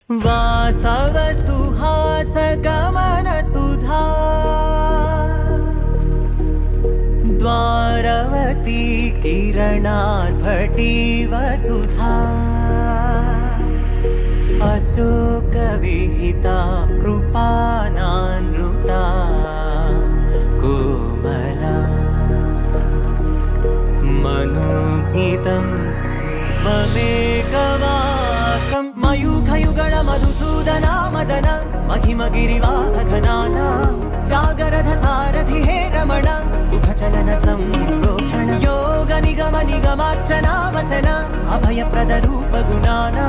वासव सुहास गमन सुधा द्वारवती किरणार्भटी वसुधा अशोक विहिता कृपानानृता कोमला मनोज्ञितं ममेकवाकं मयूखयुगळ मधुसूदना मदन महिमगिरिवाहघनाना रागरथ सारथि हे रमण सुखचलन सम्प्रोक्षण योग निगम निगमार्चना वसन अभयप्रद रूप गुणाना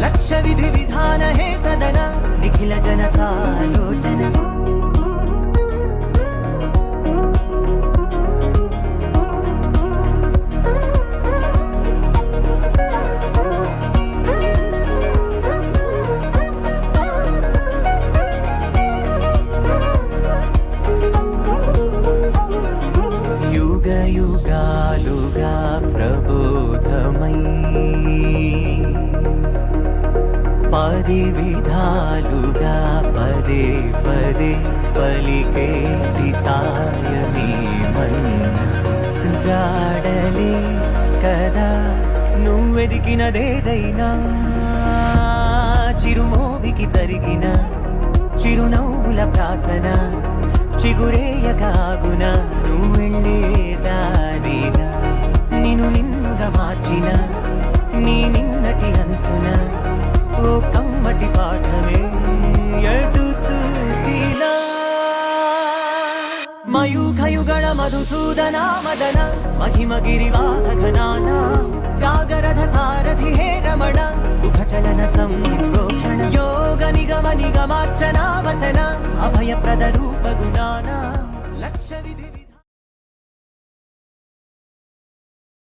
लक्ष विधि विधान हे सदन निखिल जन सालोचन युग युगालुगा प्रबोधमयी पदि विधालुगा पदे पदे पलिकेटि सायमे मन्न जाडले कदा నువ్వెదికినదేదైనా చిరుమోవికి జరిగిన చిరునవ్వుల ప్రాసన చిగురేయకాగున నువ్వెళ్ళే దారిన నిన్ను నిన్నుగా మార్చిన నీ నిన్నటి హంసున ఓ కమ్మటి పాఠమే ఎటు చూసినా మయూఖయుగళ మధుసూదనా మదన महिमगिरिवाहघनाना रागरथ सारथि हे रमण सुखचलन सम्प्रोक्षण योग निगम निगमार्चना वसन अभयप्रद रूप गुणाना लक्ष विधि